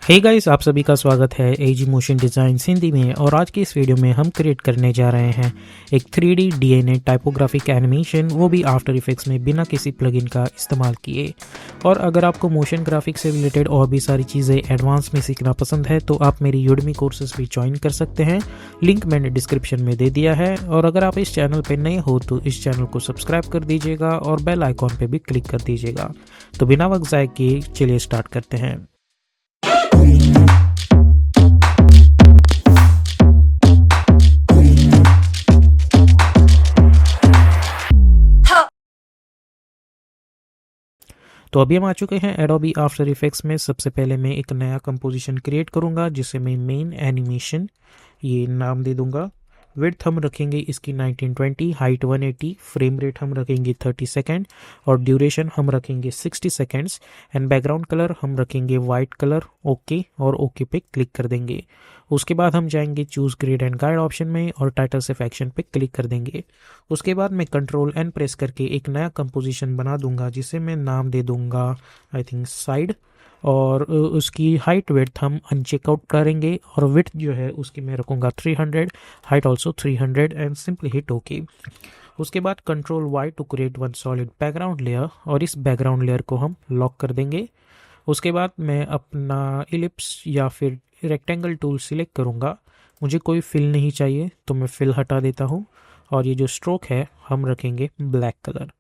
Hey guys, आप सभी का स्वागत है एजी मोशन डिज़ाइन हिंदी में। और आज की इस वीडियो में हम क्रिएट करने जा रहे हैं एक 3D डीएनए टाइपोग्राफिक एनिमेशन, वो भी आफ्टर इफेक्ट्स में बिना किसी प्लगइन का इस्तेमाल किए। और अगर आपको मोशन ग्राफिक्स से रिलेटेड और भी सारी चीज़ें एडवांस में सीखना पसंद है तो आप मेरी यूडमी कोर्सेज भी ज्वाइन कर सकते हैं, लिंक मैंने डिस्क्रिप्शन में दे दिया है। और अगर आप इस चैनल पर नए हो तो इस चैनल को सब्सक्राइब कर दीजिएगा और बेल आइकॉन पर भी क्लिक कर दीजिएगा। तो बिना वक्त ज़ाय किए चलिए स्टार्ट करते हैं। तो अभी हम आ चुके हैं एडोबी आफ्टर इफेक्ट्स में। सबसे पहले मैं एक नया कंपोजिशन क्रिएट करूंगा जिसे मैं मेन एनिमेशन ये नाम दे दूंगा। विड्थ हम रखेंगे इसकी 1920, हाइट 180, फ्रेम रेट हम रखेंगे 30 सेकेंड और ड्यूरेशन हम रखेंगे 60 सेकेंड्स। एंड बैकग्राउंड कलर हम रखेंगे वाइट कलर। ओके और ओके पे क्लिक कर देंगे। उसके बाद हम जाएंगे choose grade and guide option में और टाइटल से फैक्शन पे क्लिक कर देंगे। उसके बाद मैं कंट्रोल एन प्रेस करके एक नया कंपोजिशन बना दूंगा जिसे मैं नाम दे दूंगा आई थिंक साइड। और उसकी हाइट विड्थ हम अनचेकआउट करेंगे और विड्थ जो है उसकी मैं रखूँगा 300, height also 300 and simply hit okay. उसके बाद control Y to create one solid background layer और इस बैकग्राउंड लेयर को हम लॉक कर देंगे। उसके बाद मैं अपना इलिप्स या फिर रेक्टेंगल टूल सिलेक्ट करूँगा। मुझे कोई फिल नहीं चाहिए तो मैं फिल हटा देता हूँ और ये जो स्ट्रोक है हम रखेंगे ब्लैक कलर।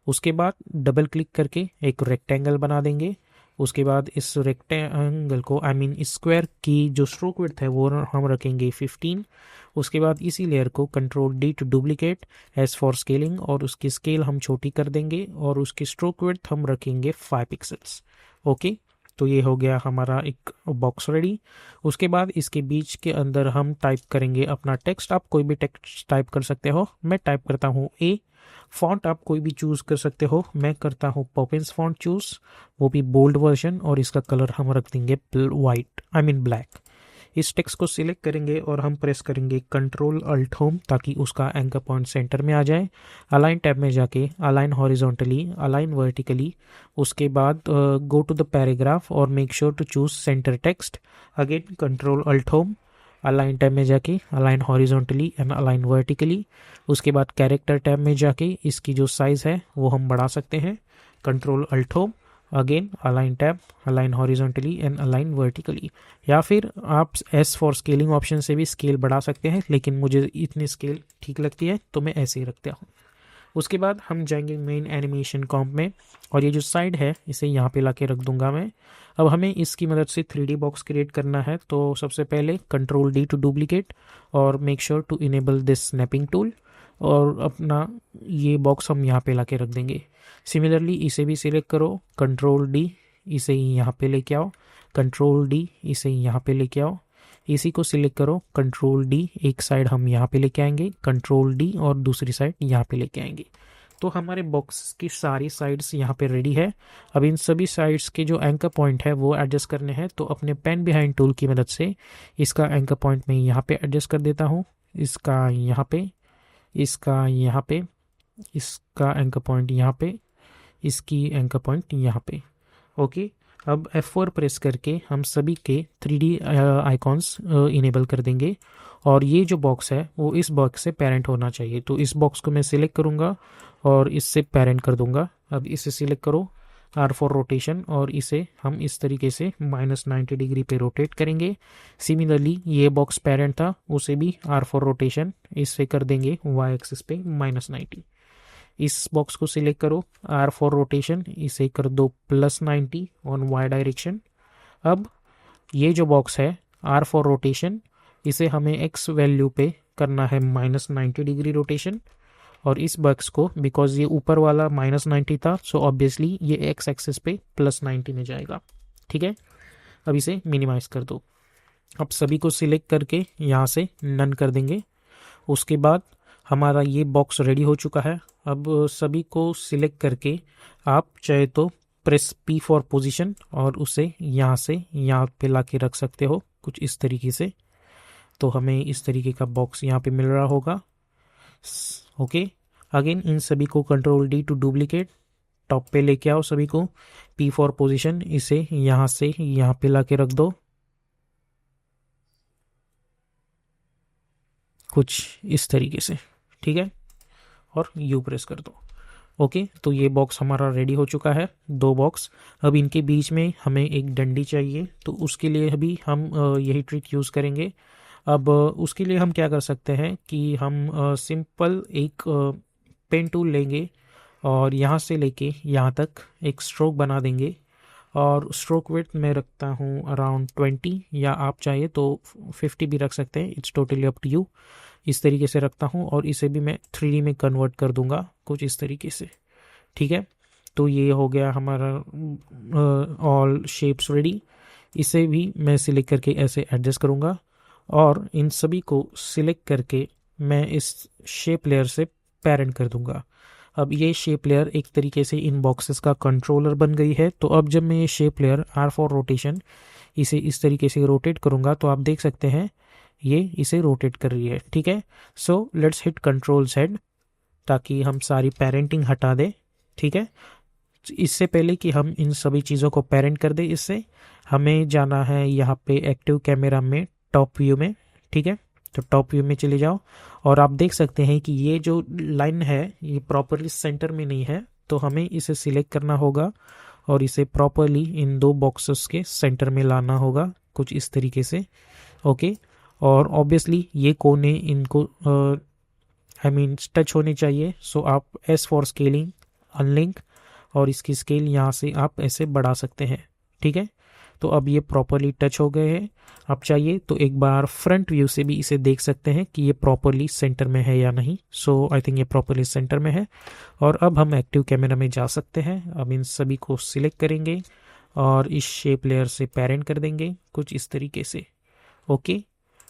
उसके बाद डबल क्लिक करके एक रेक्टेंगल बना देंगे। उसके बाद इस रेक्टेंगल को इस स्क्वायर की जो स्ट्रोक विड्थ है वो हम रखेंगे 15। उसके बाद इसी लेयर को control D to duplicate, S for scaling और उसकी स्केल हम छोटी कर देंगे और उसकी स्ट्रोक विड्थ हम रखेंगे 5 पिक्सल्स। ओके, तो ये हो गया हमारा एक बॉक्स रेडी। उसके बाद इसके बीच के अंदर हम टाइप करेंगे अपना टेक्स्ट। आप कोई भी टेक्स्ट टाइप कर सकते हो। मैं टाइप करता हूँ ए। फॉन्ट आप कोई भी चूज़ कर सकते हो। मैं करता हूँ पॉपिंस फॉन्ट चूज़, वो भी बोल्ड वर्जन, और इसका कलर हम रख देंगे वाइट ब्लैक। इस टेक्स्ट को सिलेक्ट करेंगे और हम प्रेस करेंगे कंट्रोल अल्ट होम ताकि उसका एंकर पॉइंट सेंटर में आ जाए। अलाइन टैब में जाके अलाइन हॉरिजॉन्टली, अलाइन वर्टिकली। उसके बाद गो टू द पैराग्राफ और make sure to choose centre text. Again control alt home, align tab में जाके align horizontally and align vertically. उसके बाद कैरेक्टर टैब में जाके इसकी जो साइज़ है वो हम बढ़ा सकते हैं। Control alt home, again align tab, align horizontally and align vertically. या फिर आप एस फॉर स्केलिंग ऑप्शन से भी स्केल बढ़ा सकते हैं, लेकिन मुझे इतनी स्केल ठीक लगती है तो मैं ऐसे ही रखता हूँ। उसके बाद हम जाएंगे मेन एनिमेशन कॉम्प में और ये जो साइड है इसे यहाँ पे लाके रख दूंगा मैं। अब हमें इसकी मदद से 3D बॉक्स क्रिएट करना है। तो सबसे पहले कंट्रोल डी टू डुप्लीकेट और make sure to enable this snapping tool और अपना ये बॉक्स हम यहाँ पे लाके रख देंगे। सिमिलरली इसे भी सिलेक्ट करो, कंट्रोल डी, इसे यहाँ पे लेके आओ, कंट्रोल डी, इसे यहाँ पे लेके आओ। इसी को सिलेक्ट करो, कंट्रोल डी, एक साइड हम यहाँ पे लेके आएंगे, कंट्रोल डी और दूसरी साइड यहाँ पे लेके आएंगे। तो हमारे बॉक्स की सारी साइड्स यहाँ पे रेडी है। अब इन सभी साइड्स के जो एंकर पॉइंट है वो एडजस्ट करने हैं। तो अपने पेन बिहाइंड टूल की मदद से इसका एंकर पॉइंट मैं यहाँ पे एडजस्ट कर देता हूँ, इसका यहाँ पे, इसका यहाँ पे, इसका एंकर पॉइंट यहाँ पे, इसकी एंकर पॉइंट यहाँ पे। ओके, अब F4 प्रेस करके हम सभी के 3D आइकॉन्स इनेबल कर देंगे और ये जो बॉक्स है वो इस बॉक्स से पेरेंट होना चाहिए। तो इस बॉक्स को मैं सिलेक्ट करूँगा और इससे पेरेंट कर दूंगा। अब इसे सिलेक्ट करो, R फॉर रोटेशन, और इसे हम इस तरीके से -90 डिग्री पे रोटेट करेंगे। सिमिलरली ये बॉक्स पेरेंट था, उसे भी R फॉर रोटेशन, इससे कर देंगे Y एक्सिस पे -90। इस बॉक्स को सिलेक्ट करो, R फॉर रोटेशन, इसे कर दो +90 ऑन Y डायरेक्शन। अब ये जो बॉक्स है R फॉर रोटेशन, इसे हमें X वैल्यू पे करना है -90 डिग्री रोटेशन। और इस बॉक्स को, बिकॉज ये ऊपर वाला -90 था, सो ऑब्वियसली ये X एक्सिस पे +90 में जाएगा। ठीक है, अब इसे मिनिमाइज कर दो। अब सभी को सिलेक्ट करके यहाँ से नन कर देंगे। उसके बाद हमारा ये बॉक्स रेडी हो चुका है। अब सभी को सिलेक्ट करके आप चाहे तो प्रेस P फॉर पोजीशन और उसे यहाँ से यहाँ पे लाके रख सकते हो कुछ इस तरीके से। तो हमें इस तरीके का बॉक्स यहाँ पे मिल रहा होगा। ओके, अगेन इन सभी को control D to duplicate, top पे लेके आओ सभी को, P फॉर पोजीशन, इसे यहाँ से यहाँ पे लाके रख दो। कुछ इस तरीके से, ठीक है, और यू प्रेस कर दो। ओके, तो ये बॉक्स हमारा रेडी हो चुका है, 2 बॉक्स। अब इनके बीच में हमें एक डंडी चाहिए, तो उसके लिए भी हम यही ट्रिक यूज़ करेंगे। अब उसके लिए हम क्या कर सकते हैं कि हम सिंपल एक पेन टूल लेंगे और यहाँ से लेके यहाँ तक एक स्ट्रोक बना देंगे, और स्ट्रोक विड्थ मैं रखता हूँ अराउंड 20, या आप चाहे तो 50 भी रख सकते हैं, it's totally up to you. इस तरीके से रखता हूँ और इसे भी मैं 3D में कन्वर्ट कर दूंगा कुछ इस तरीके से, ठीक है। तो ये हो गया हमारा ऑल शेप्स रेडी। इसे भी मैं सिलेक्ट करके ऐसे एडजस्ट करूँगा और इन सभी को सिलेक्ट करके मैं इस शेप लेयर से पेरेंट कर दूंगा। अब ये शेप लेयर एक तरीके से इन बॉक्सेस का कंट्रोलर बन गई है। तो अब जब मैं ये shape layer R for rotation इसे इस तरीके से रोटेट करूंगा तो आप देख सकते हैं ये इसे रोटेट कर रही है, ठीक है। So let's hit control Z ताकि हम सारी पेरेंटिंग हटा दें, ठीक है। इससे पहले कि हम इन सभी चीज़ों को पेरेंट कर दें, इससे हमें जाना है यहाँ पे एक्टिव कैमरा में टॉप व्यू में, ठीक है। तो टॉप व्यू में चले जाओ और आप देख सकते हैं कि ये जो लाइन है ये प्रॉपरली सेंटर में नहीं है, तो हमें इसे सिलेक्ट करना होगा और इसे प्रॉपरली इन 2 बॉक्सेस के सेंटर में लाना होगा कुछ इस तरीके से, ओके। और ऑब्वियसली ये कोने इनको टच होने चाहिए। सो आप S फॉर स्केलिंग अनलिंक और इसकी स्केल यहाँ से आप ऐसे बढ़ा सकते हैं, ठीक है। तो अब ये प्रॉपरली टच हो गए हैं। आप चाहिए तो एक बार फ्रंट व्यू से भी इसे देख सकते हैं कि ये प्रॉपरली सेंटर में है या नहीं। सो आई थिंक ये प्रॉपरली सेंटर में है। और अब हम एक्टिव कैमरा में जा सकते हैं। अब इन सभी को सिलेक्ट करेंगे और इस शेप लेयर से पेरेंट कर देंगे कुछ इस तरीके से, ओके।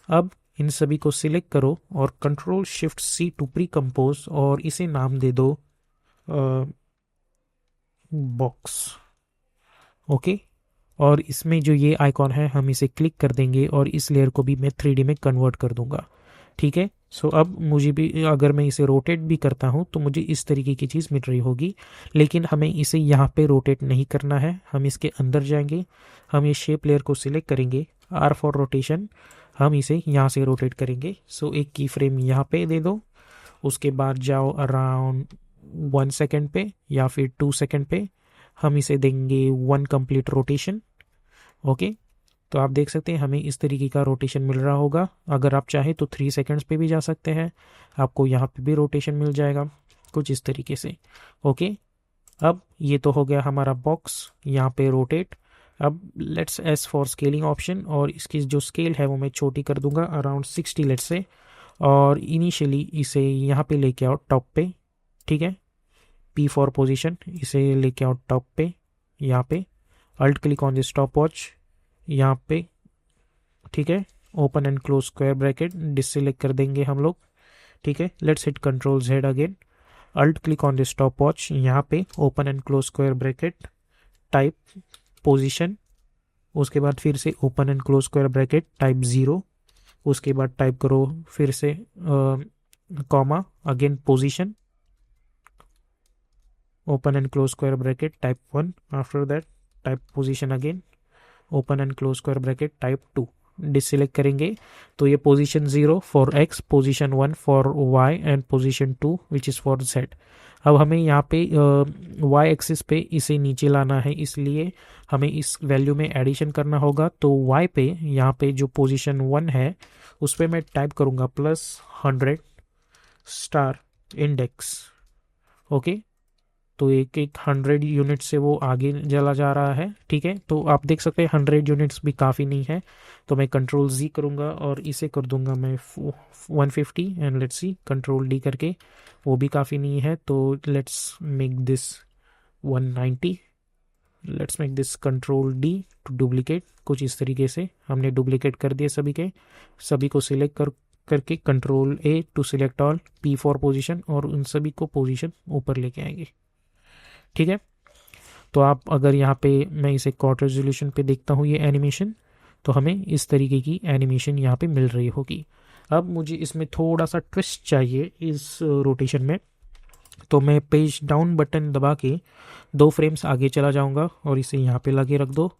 अब इन सभी को सिलेक्ट करो और control shift C to precompose और इसे नाम दे दो बॉक्स, ओके। और इसमें जो ये आइकॉन है हम इसे क्लिक कर देंगे और इस लेयर को भी मैं 3D में कन्वर्ट कर दूंगा, ठीक है। सो अब मुझे भी अगर मैं इसे रोटेट भी करता हूँ तो मुझे इस तरीके की चीज़ मिल रही होगी, लेकिन हमें इसे यहाँ पे रोटेट नहीं करना है। हम इसके अंदर जाएंगे, हम ये शेप लेयर को सिलेक्ट करेंगे, R फॉर रोटेशन, हम इसे यहाँ से रोटेट करेंगे। सो एक की फ्रेम यहाँ पे दे दो, उसके बाद जाओ अराउंड 1 सेकेंड पे या फिर 2 सेकेंड पे, हम इसे देंगे 1 कंप्लीट रोटेशन, ओके। तो आप देख सकते हैं हमें इस तरीके का रोटेशन मिल रहा होगा। अगर आप चाहें तो 3 सेकेंड्स पे भी जा सकते हैं, आपको यहाँ पे भी रोटेशन मिल जाएगा कुछ इस तरीके से, ओके। अब ये तो हो गया हमारा बॉक्स यहाँ पे रोटेट। अब let's S for scaling option और इसकी जो स्केल है वो मैं छोटी कर दूंगा अराउंड 60 लेट्स से, और इनिशियली इसे यहाँ पे लेके आओ टॉप पे, ठीक है। P फॉर पोजीशन, इसे लेके आओ टॉप पे, यहाँ पे alt click on the stopwatch यहाँ पे, ठीक है। Open and close square bracket deselect कर देंगे हम लोग, ठीक है। Let's hit control Z again, alt click on the stopwatch यहाँ पे, open and close square bracket, type position, उसके बाद फिर से open and close square bracket type 0, उसके बाद टाइप करो फिर से comma again position, open and close square bracket type 1, after that type position again, open and close square bracket type 2, डिससेलेक्ट करेंगे। तो ये position 0 for X, position 1 for Y and position 2 which is for Z। अब हमें यहाँ पे Y axis पे इसे नीचे लाना है, इसलिए हमें इस वैल्यू में एडिशन करना होगा। तो Y पे यहाँ पे जो पोजीशन 1 है उस पर मैं टाइप करूँगा +100 स्टार इंडेक्स, ओके। तो एक 100 यूनिट से वो आगे चला जा रहा है, ठीक है। तो आप देख सकते हैं 100 यूनिट्स भी काफ़ी नहीं है, तो मैं कंट्रोल Z करूँगा और इसे कर दूंगा मैं 150 and let's see control D करके, वो भी काफ़ी नहीं है। तो let's make this 190, let's make this control D to duplicate, कुछ इस तरीके से हमने डुप्लीकेट कर दिए सभी को सिलेक्ट करके control A to select all, P for position, और उन सभी को पोजीशन ऊपर लेके आएंगे, ठीक है। तो आप अगर यहाँ पे मैं इसे क्वार्टर रेजोल्यूशन पे देखता हूँ ये एनिमेशन, तो हमें इस तरीके की एनिमेशन यहाँ पे मिल रही होगी। अब मुझे इसमें थोड़ा सा ट्विस्ट चाहिए इस रोटेशन में, तो मैं पेज डाउन बटन दबा के 2 फ्रेम्स आगे चला जाऊँगा और इसे यहाँ पे लगे रख दो,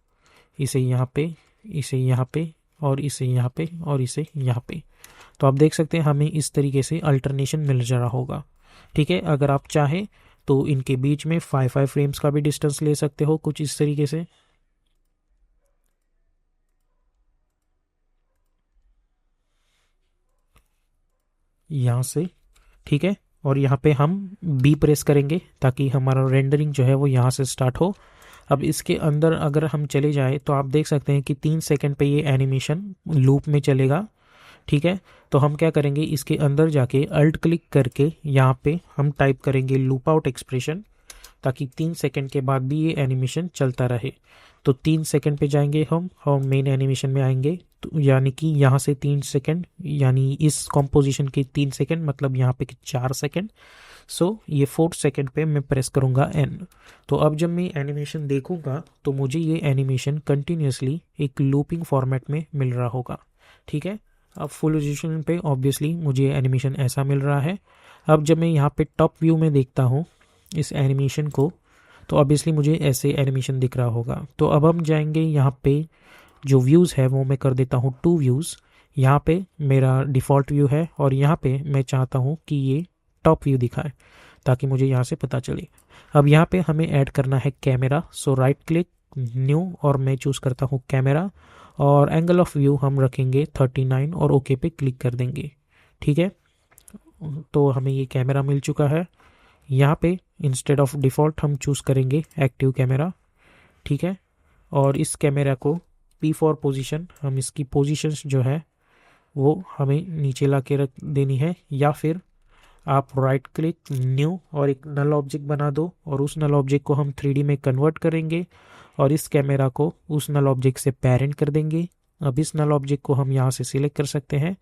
इसे यहाँ पे, इसे यहाँ पे और इसे यहाँ पे और इसे यहाँ पे। तो आप देख सकते हैं हमें इस तरीके से अल्टरनेशन मिल जा रहा होगा। ठीक है, अगर आप चाहें तो इनके बीच में 5 फ्रेम्स का भी डिस्टेंस ले सकते हो, कुछ इस तरीके से। यहाँ से, ठीक है, और यहाँ पे हम बी प्रेस करेंगे ताकि हमारा रेंडरिंग जो है वो यहाँ से स्टार्ट हो। अब इसके अंदर अगर हम चले जाए तो आप देख सकते हैं कि 3 सेकंड पे ये एनिमेशन लूप में चलेगा। ठीक है, तो हम क्या करेंगे, इसके अंदर जाके अल्ट क्लिक करके यहाँ पे हम टाइप करेंगे लूप आउट एक्सप्रेशन, ताकि 3 सेकंड के बाद भी ये एनिमेशन चलता रहे। तो 3 सेकंड पे जाएंगे हम और मेन एनिमेशन में आएंगे, तो यानी कि यहाँ से 3 सेकंड, यानी इस कॉम्पोजिशन के 3 सेकंड, मतलब यहाँ पे 4 सेकंड। सो ये 4 सेकंड पे मैं प्रेस करूँगा एन। तो अब जब मैं एनिमेशन देखूँगा तो मुझे ये एनिमेशन कंटिन्यूसली एक लूपिंग फॉर्मेट में मिल रहा होगा। ठीक है, अब फुल रेजोल्यूशन पे ऑब्वियसली मुझे एनिमेशन ऐसा मिल रहा है। अब जब मैं यहाँ पे टॉप व्यू में देखता हूँ इस एनिमेशन को, तो ऑब्वियसली मुझे ऐसे एनिमेशन दिख रहा होगा। तो अब हम जाएंगे यहाँ पे जो व्यूज़ है वो मैं कर देता हूँ 2 व्यूज़। यहाँ पे मेरा डिफ़ॉल्ट व्यू है और यहाँ पे मैं चाहता हूँ कि ये टॉप व्यू दिखाए ताकि मुझे यहाँ से पता चले। अब यहाँ पे हमें ऐड करना है कैमरा, सो राइट क्लिक न्यू और मैं चूज़ करता हूँ कैमरा, और एंगल ऑफ व्यू हम रखेंगे 39 और ओके पे क्लिक कर देंगे। ठीक है, तो हमें ये कैमरा मिल चुका है। यहाँ पे इंस्टेड ऑफ डिफ़ॉल्ट हम चूज़ करेंगे एक्टिव कैमरा। ठीक है, और इस कैमरा को P4 पोजीशन, हम इसकी पोजीशंस जो है वो हमें नीचे ला के रख देनी है, या फिर आप राइट क्लिक न्यू और एक नल ऑब्जेक्ट बना दो और उस नल ऑब्जेक्ट को हम 3D में कन्वर्ट करेंगे और इस कैमरा को उस नल ऑब्जेक्ट से पेरेंट कर देंगे। अब इस नल ऑब्जेक्ट को हम यहाँ से सिलेक्ट कर सकते हैं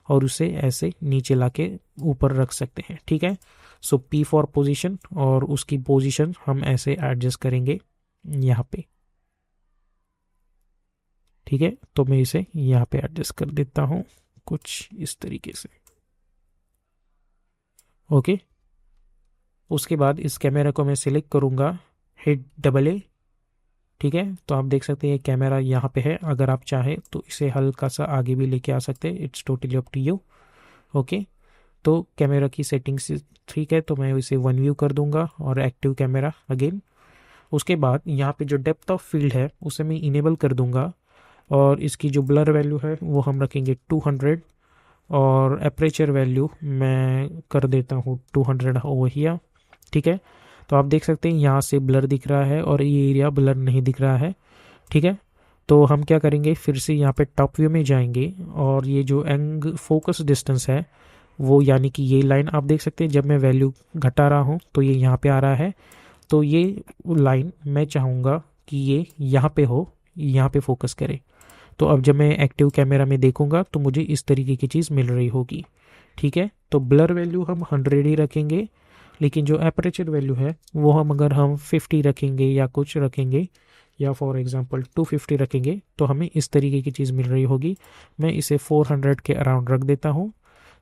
और उसे ऐसे नीचे ला के ऊपर रख सकते हैं। ठीक है, सो P4 पोजीशन और उसकी पोजीशन हम ऐसे एडजस्ट करेंगे यहाँ पे। ठीक है, तो मैं इसे यहाँ पे एडजस्ट कर देता हूँ कुछ इस तरीके से। ओके, उसके बाद इस कैमरा को मैं सिलेक्ट करूँगा, हिट डबल ए। ठीक है, तो आप देख सकते हैं कैमरा यहाँ पे है। अगर आप चाहें तो इसे हल्का सा आगे भी लेके आ सकते हैं, it's totally up to you. Okay, तो कैमरा की सेटिंग्स ठीक है, तो मैं इसे 1 व्यू कर दूंगा और एक्टिव कैमरा अगेन। उसके बाद यहाँ पे जो डेप्थ ऑफ फील्ड है उसे मैं इनेबल कर दूंगा और इसकी जो ब्लर वैल्यू है वो हम रखेंगे 200 और एपरेचर वैल्यू मैं कर देता हूँ 200 ओवर हियर। ठीक है, तो आप देख सकते हैं यहाँ से ब्लर दिख रहा है और ये एरिया ब्लर नहीं दिख रहा है। ठीक है, तो हम क्या करेंगे, फिर से यहाँ पे टॉप व्यू में जाएंगे और ये जो एंग फोकस डिस्टेंस है वो, यानी कि ये लाइन आप देख सकते हैं जब मैं वैल्यू घटा रहा हूँ तो ये यहाँ पे आ रहा है। तो ये लाइन मैं चाहूँगा कि ये यहाँ पे हो, यहाँ पे फोकस करे। तो अब जब मैं एक्टिव कैमरा में देखूंगा तो मुझे इस तरीके की चीज़ मिल रही होगी। ठीक है, तो ब्लर वैल्यू हम 100 ही रखेंगे, लेकिन जो एपरेचर वैल्यू है वो हम अगर हम 50 रखेंगे या कुछ रखेंगे, या फॉर एग्जांपल 250 रखेंगे, तो हमें इस तरीके की चीज़ मिल रही होगी। मैं इसे 400 के अराउंड रख देता हूँ,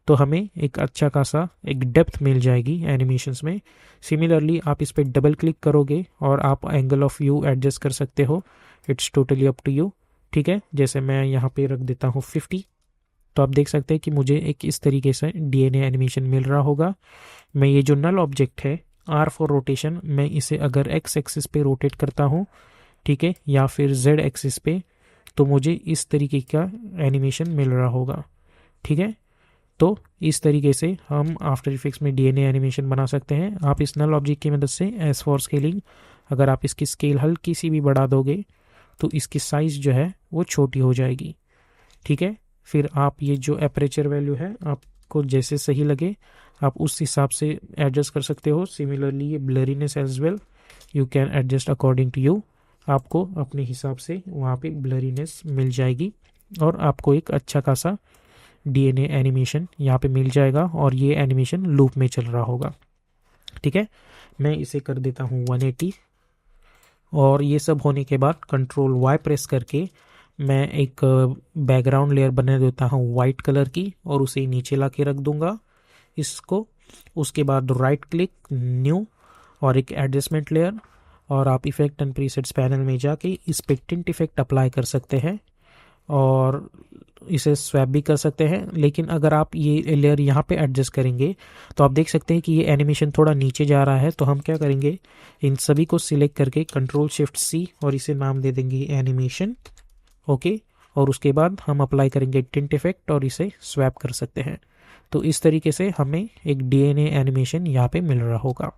तो हमें एक अच्छा खासा एक डेप्थ मिल जाएगी एनिमेशंस में। सिमिलरली आप इस पर डबल क्लिक करोगे और आप एंगल ऑफ व्यू एडजस्ट कर सकते हो, it's totally up to you. ठीक है, जैसे मैं यहाँ पे रख देता हूँ 50, तो आप देख सकते हैं कि मुझे एक इस तरीके से DNA एनिमेशन मिल रहा होगा। मैं ये जो नल ऑब्जेक्ट है R फॉर रोटेशन, मैं इसे अगर X एक्सिस पे रोटेट करता हूँ, ठीक है, या फिर Z एक्सिस पे, तो मुझे इस तरीके का एनिमेशन मिल रहा होगा। ठीक है, तो इस तरीके से हम आफ्टर इफेक्ट्स में DNA एनिमेशन बना सकते हैं। आप इस नल ऑब्जेक्ट की मदद से एस फॉर स्केलिंग, अगर आप इसकी स्केल हल्की सी भी बढ़ा दोगे तो इसकी साइज़ जो है वो छोटी हो जाएगी। ठीक है, फिर आप ये जो एपरेचर वैल्यू है आपको जैसे सही लगे आप उस हिसाब से एडजस्ट कर सकते हो। सिमिलरली ये blurriness as well you can adjust according to you, आपको अपने हिसाब से वहाँ पे ब्लरीनेस मिल जाएगी और आपको एक अच्छा खासा DNA एनिमेशन यहाँ पे मिल जाएगा और ये एनिमेशन लूप में चल रहा होगा। ठीक है, मैं इसे कर देता हूँ 180 और ये सब होने के बाद कंट्रोल Y प्रेस करके मैं एक बैकग्राउंड लेयर बना देता हूँ वाइट कलर की और उसे नीचे ला के रख दूंगा इसको। उसके बाद राइट क्लिक न्यू और एक एडजस्टमेंट लेयर, और आप इफेक्ट एंड प्रीसेट्स पैनल में जाके इस पे टिंट इफेक्ट अप्लाई कर सकते हैं और इसे स्वैप भी कर सकते हैं, लेकिन अगर आप ये लेयर यहाँ पे एडजस्ट करेंगे तो आप देख सकते हैं कि ये एनिमेशन थोड़ा नीचे जा रहा है। तो हम क्या करेंगे, इन सभी को सिलेक्ट करके Ctrl+Shift+C और इसे नाम दे देंगे एनिमेशन। ओके, और उसके बाद हम अप्लाई करेंगे टिंट इफेक्ट और इसे स्वैप कर सकते हैं। तो इस तरीके से हमें एक DNA एनिमेशन यहाँ पे मिल रहा होगा।